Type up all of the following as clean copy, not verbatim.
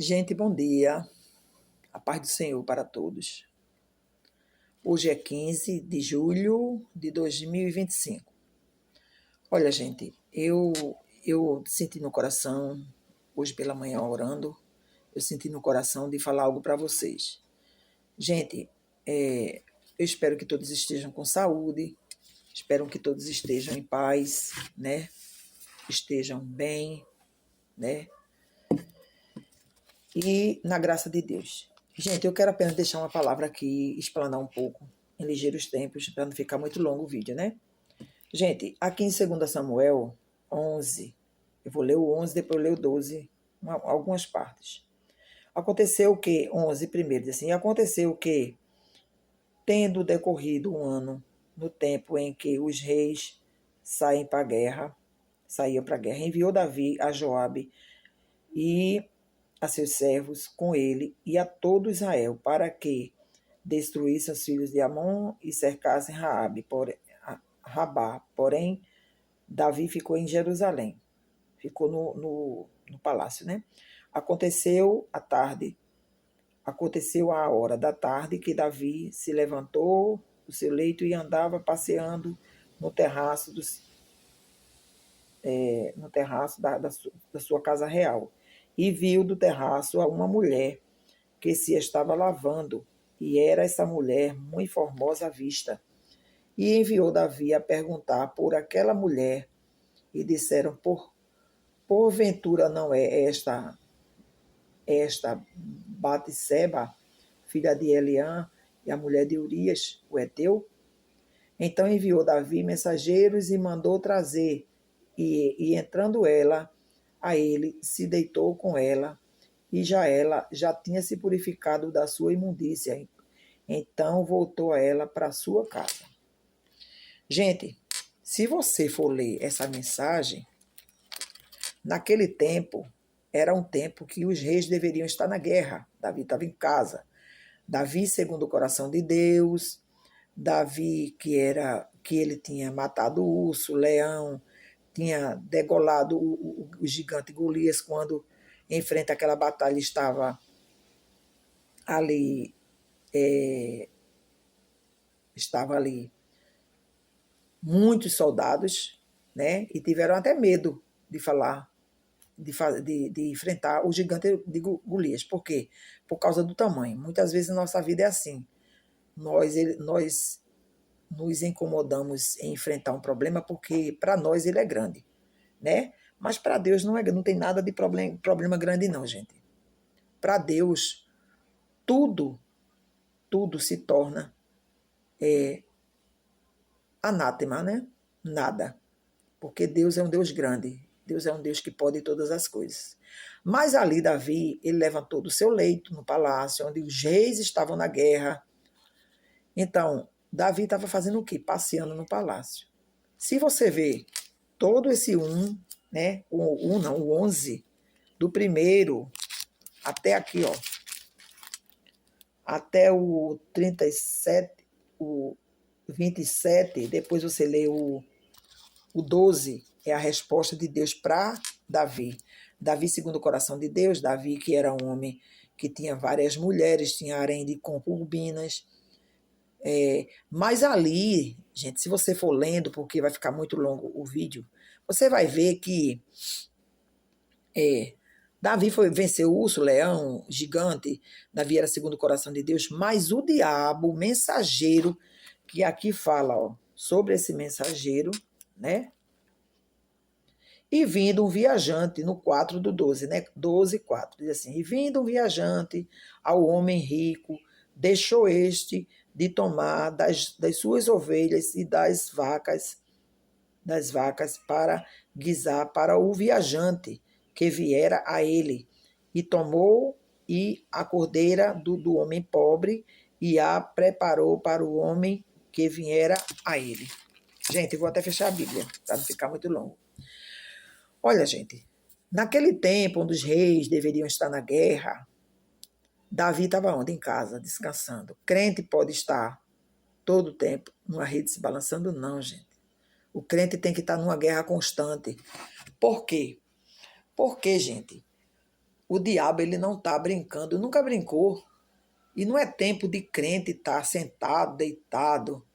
Gente, bom dia. A paz do Senhor para todos. Hoje é 15 de julho de 2025. Olha, gente, eu senti no coração, hoje pela manhã orando, eu senti no coração de falar algo para vocês. Gente, eu espero que todos estejam com saúde, espero que todos estejam em paz, né? Estejam bem, né? E na graça de Deus. Gente, eu quero apenas deixar uma palavra aqui, explanar um pouco, em ligeiros tempos, para não ficar muito longo o vídeo, né? Gente, aqui em 2 Samuel 11, eu vou ler o 11, depois eu ler o 12, algumas partes. Aconteceu que, 11 primeiro, diz assim, aconteceu que, tendo decorrido um ano, no tempo em que os reis saíam para a guerra, enviou Davi a Joabe e a seus servos com ele e a todo Israel, para que destruíssem os filhos de Amon e cercassem Rabá. Porém, Davi ficou em Jerusalém, ficou no palácio, né? Aconteceu a hora da tarde que Davi se levantou do seu leito e andava passeando no terraço, da sua casa real. E viu do terraço uma mulher que se estava lavando, e era essa mulher muito formosa à vista. E enviou Davi a perguntar por aquela mulher, e disseram, porventura não é esta Batseba, filha de Eliã, e a mulher de Urias, o heteu? Então enviou Davi mensageiros e mandou trazer, e entrando ela a ele, se deitou com ela, e ela já tinha se purificado da sua imundícia. Então voltou ela para sua casa. Gente, se você for ler essa mensagem, naquele tempo, era um tempo que os reis deveriam estar na guerra. Davi estava em casa. Davi, segundo o coração de Deus, Davi, que ele tinha matado o urso, o leão, tinha degolado o gigante Golias quando, em frente àquela batalha, estava ali, muitos soldados, né? E tiveram até medo de falar, de enfrentar o gigante de Golias. Por quê? Por causa do tamanho. Muitas vezes na nossa vida é assim. Nós nos incomodamos em enfrentar um problema porque para nós ele é grande, né? Mas para Deus não tem nada de problema grande não, gente. Para Deus, tudo, tudo se torna anátema, né? Nada. Porque Deus é um Deus grande. Deus é um Deus que pode todas as coisas. Mas ali Davi, ele levantou do seu leito no palácio, onde os reis estavam na guerra. Então, Davi estava fazendo o quê? Passeando no palácio. Se você vê todo esse né? O 11, do primeiro até aqui, ó, até o 37, o 27, depois você lê o 12, é a resposta de Deus para Davi. Davi, segundo o coração de Deus, Davi, que era um homem que tinha várias mulheres, tinha harém de concubinas. Mas ali, gente, se você for lendo, porque vai ficar muito longo o vídeo, você vai ver que Davi venceu o urso, o leão, o gigante. Davi era segundo o coração de Deus, mas o diabo, o mensageiro, que aqui fala sobre esse mensageiro, né? E vindo um viajante, no 4 do 12, né? 12, 4, diz assim, e vindo um viajante ao homem rico, deixou este de tomar das suas ovelhas e das vacas para guisar para o viajante que viera a ele, e tomou e a cordeira do homem pobre e a preparou para o homem que viera a ele. Gente, eu vou até fechar a Bíblia, para não ficar muito longo. Olha, gente, naquele tempo onde os reis deveriam estar na guerra, Davi estava onde? Em casa, descansando. Crente pode estar todo o tempo numa rede se balançando? Não, gente. O crente tem que estar numa guerra constante. Por quê? Porque, gente, O diabo, ele não está brincando, nunca brincou. E não é tempo de crente estar sentado, deitado.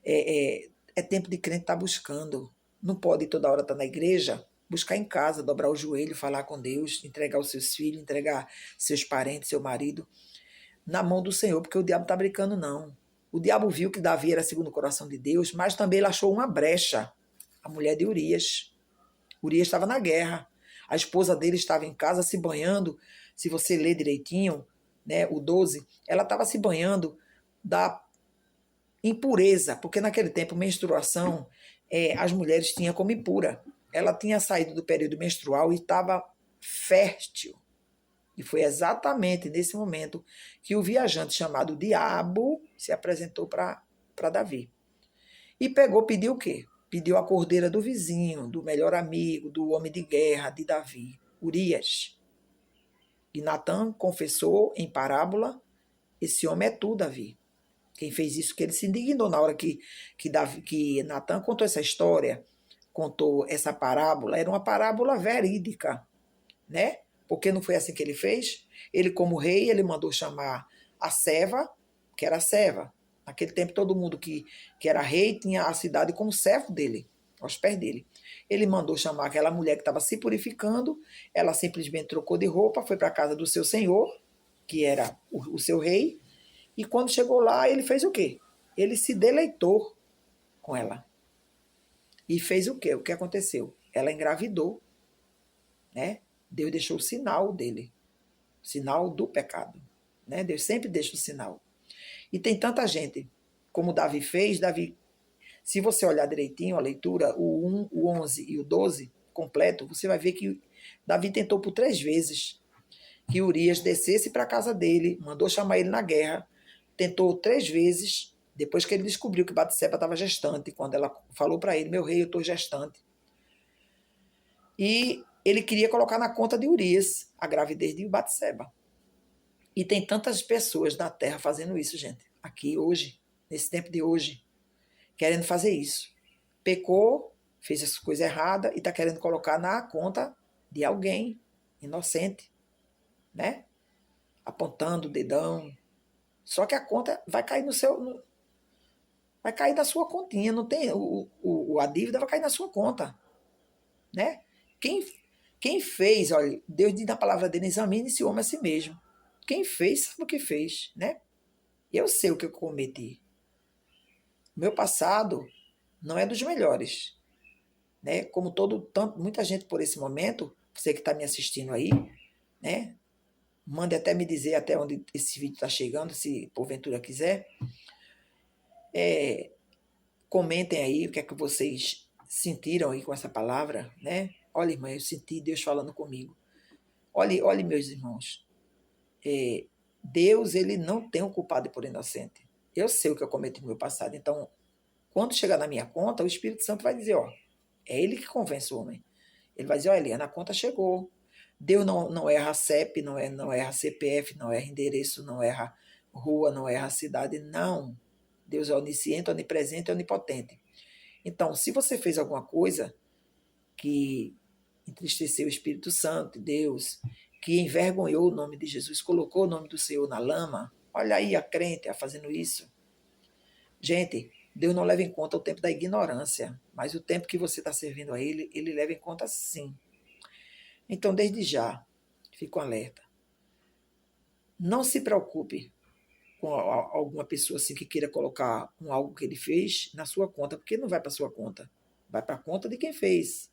É tempo de crente estar buscando. Não pode toda hora estar na igreja, buscar em casa, dobrar o joelho, falar com Deus, entregar os seus filhos, entregar seus parentes, seu marido, na mão do Senhor, porque o diabo está brincando, não. O diabo viu que Davi era segundo o coração de Deus, mas também ele achou uma brecha. A mulher de Urias. Urias estava na guerra. A esposa dele estava em casa se banhando. Se você ler direitinho, né, o 12, ela estava se banhando da impureza, porque naquele tempo menstruação, as mulheres tinham como impura. Ela tinha saído do período menstrual e estava fértil. E foi exatamente nesse momento que o viajante chamado Diabo se apresentou para Davi. E pegou, pediu o quê? Pediu a cordeira do vizinho, do melhor amigo, do homem de guerra de Davi, Urias. E Natã confessou em parábola: esse homem é tu, Davi. Quem fez isso, que ele se indignou na hora que Natã contou essa história, contou essa parábola, era uma parábola verídica, né? Porque não foi assim que ele fez. Ele, como rei, ele mandou chamar a serva, que era a serva. Naquele tempo, todo mundo que era rei tinha a cidade como servo dele, aos pés dele. Ele mandou chamar aquela mulher que estava se purificando, ela simplesmente trocou de roupa, foi para a casa do seu senhor, que era o seu rei, e quando chegou lá, ele fez o quê? Ele se deleitou com ela. E fez o quê? O que aconteceu? Ela engravidou, né? Deus deixou o sinal dele, o sinal do pecado, né? Deus sempre deixa o sinal. E tem tanta gente, como Davi fez, Davi, se você olhar direitinho a leitura, o 1, o 11 e o 12 completo, você vai ver que Davi tentou por 3 vezes que Urias descesse para a casa dele, mandou chamar ele na guerra, tentou 3 vezes, depois que ele descobriu que Batseba estava gestante, quando ela falou para ele: meu rei, eu estou gestante. E ele queria colocar na conta de Urias a gravidez de Batseba. E tem tantas pessoas na terra fazendo isso, gente, aqui hoje, nesse tempo de hoje, querendo fazer isso. Pecou, fez essa coisa errada e está querendo colocar na conta de alguém inocente, né? Apontando o dedão. Só que a conta vai cair no seu. Vai cair na sua continha, não tem. A dívida vai cair na sua conta, né? Quem, quem fez, olha, Deus diz na palavra dele: examine esse homem a si mesmo. Quem fez, sabe o que fez, né? Eu sei o que eu cometi. Meu passado não é dos melhores, né? Como muita gente por esse momento, você que está me assistindo aí, né? Mande até me dizer até onde esse vídeo está chegando, se porventura quiser. Comentem aí o que é que vocês sentiram aí com essa palavra, né? Olha, irmã, eu senti Deus falando comigo. Olhe, meus irmãos, Deus, ele não tem o culpado por inocente. Eu sei o que eu cometi no meu passado, então, quando chegar na minha conta, o Espírito Santo vai dizer, ó, é ele que convence o homem. Ele vai dizer, ó, Eliana, a conta chegou. Deus não erra CEP, não erra CPF, não erra endereço, não erra rua, não erra cidade, não. Deus é onisciente, onipresente e onipotente. Então, se você fez alguma coisa que entristeceu o Espírito Santo, Deus, que envergonhou o nome de Jesus, colocou o nome do Senhor na lama, olha aí a crente fazendo isso. Gente, Deus não leva em conta o tempo da ignorância, mas o tempo que você está servindo a Ele, Ele leva em conta sim. Então, desde já, fico alerta. Não se preocupe com alguma pessoa assim que queira colocar algo que ele fez na sua conta, porque não vai para a sua conta, vai para a conta de quem fez.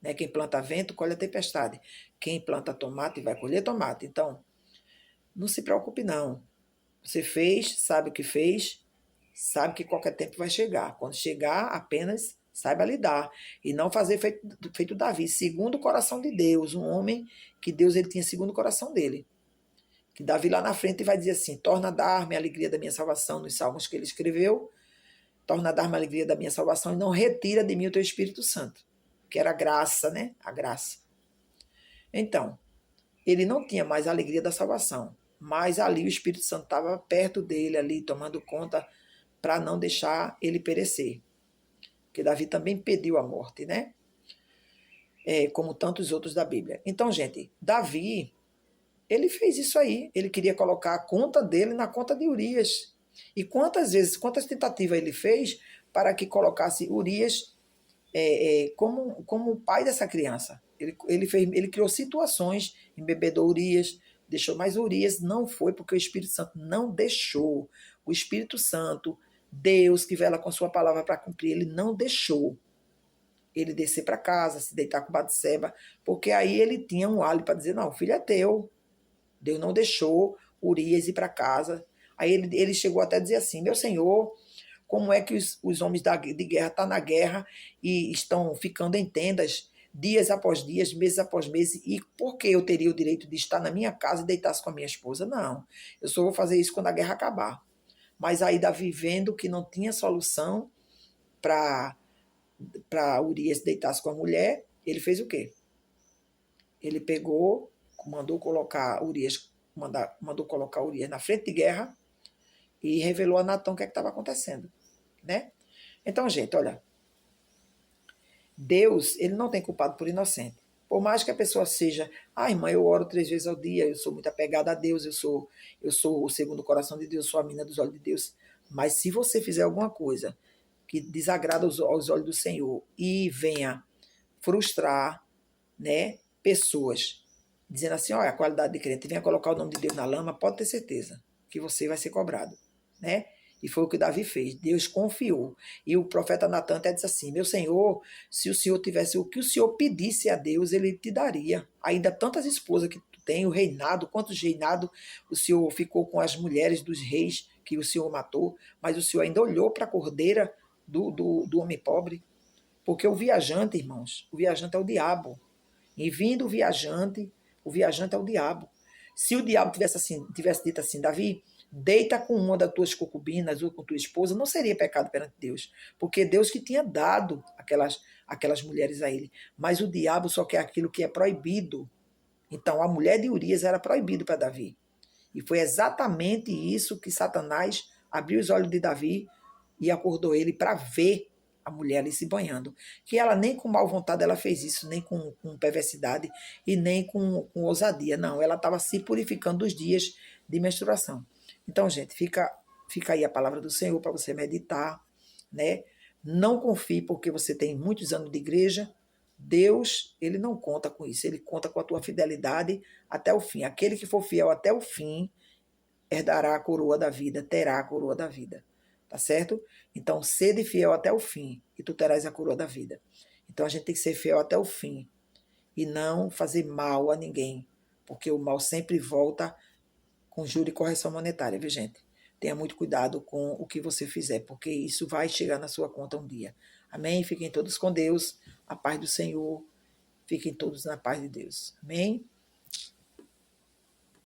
Né? Quem planta vento, colhe a tempestade. Quem planta tomate, vai colher tomate. Então, não se preocupe não. Você fez, sabe o que fez, sabe que qualquer tempo vai chegar. Quando chegar, apenas saiba lidar. E não fazer feito Davi, segundo o coração de Deus, um homem que Deus ele tinha segundo o coração dele. Que Davi lá na frente vai dizer assim: torna a dar-me a alegria da minha salvação, nos salmos que ele escreveu, torna a dar-me a alegria da minha salvação e não retira de mim o teu Espírito Santo, que era a graça, né? A graça. Então, ele não tinha mais a alegria da salvação, mas ali o Espírito Santo estava perto dele, ali tomando conta para não deixar ele perecer. Porque Davi também pediu a morte, né? Como tantos outros da Bíblia. Então, gente, Davi, Ele fez isso aí. Ele queria colocar a conta dele na conta de Urias. E quantas tentativas ele fez para que colocasse Urias como o pai dessa criança. Ele criou situações, embebedou Urias, deixou, mas Urias não foi porque o Espírito Santo não deixou. O Espírito Santo, Deus que vela com sua palavra para cumprir, ele não deixou ele descer para casa, se deitar com Batseba, porque aí ele tinha um alho para dizer, não, o filho é teu. Deus não deixou Urias ir para casa. Aí ele chegou até a dizer assim, meu senhor, como é que os homens de guerra estão na guerra e estão ficando em tendas dias após dias, meses após meses, e por que eu teria o direito de estar na minha casa e deitar-se com a minha esposa? Não, eu só vou fazer isso quando a guerra acabar. Mas aí Davi, vendo que não tinha solução para Urias deitar-se com a mulher, ele fez o quê? Ele pegou, mandou colocar Urias na frente de guerra e revelou a Natã o que estava acontecendo, né? Então, gente, olha, Deus, ele não tem culpado por inocente. Por mais que a pessoa seja, irmã, eu oro 3 vezes ao dia, eu sou muito apegada a Deus, eu sou o segundo coração de Deus, sou a mina dos olhos de Deus. Mas se você fizer alguma coisa que desagrada aos olhos do Senhor e venha frustrar, né, pessoas, dizendo assim, olha, a qualidade de crente, venha colocar o nome de Deus na lama, pode ter certeza que você vai ser cobrado, né? E foi o que Davi fez. Deus confiou. E o profeta Natan até disse assim, meu Senhor, se o Senhor tivesse o que o Senhor pedisse a Deus, ele te daria. Ainda tantas esposas que tu tem, o reinado, quantos reinados o Senhor ficou com as mulheres dos reis que o Senhor matou, mas o Senhor ainda olhou para a cordeira do homem pobre. Porque o viajante, irmãos, o viajante é o diabo. E vindo o viajante é o diabo. Se o diabo tivesse dito assim, Davi, deita com uma das tuas concubinas ou com tua esposa, não seria pecado perante Deus. Porque Deus que tinha dado aquelas mulheres a ele. Mas o diabo só quer aquilo que é proibido. Então a mulher de Urias era proibido para Davi. E foi exatamente isso que Satanás abriu os olhos de Davi e acordou ele para ver a mulher ali se banhando. Que ela nem com mal vontade ela fez isso, nem com perversidade e nem com ousadia. Não, ela estava se purificando dos dias de menstruação. Então, gente, fica aí a palavra do Senhor para você meditar, né? Não confie porque você tem muitos anos de igreja. Deus, ele não conta com isso, ele conta com a tua fidelidade até o fim. Aquele que for fiel até o fim herdará a coroa da vida, terá a coroa da vida. Tá certo? Então, sede fiel até o fim e tu terás a coroa da vida. Então, a gente tem que ser fiel até o fim e não fazer mal a ninguém, porque o mal sempre volta com juro e correção monetária, viu, gente? Tenha muito cuidado com o que você fizer, porque isso vai chegar na sua conta um dia. Amém? Fiquem todos com Deus, a paz do Senhor. Fiquem todos na paz de Deus. Amém?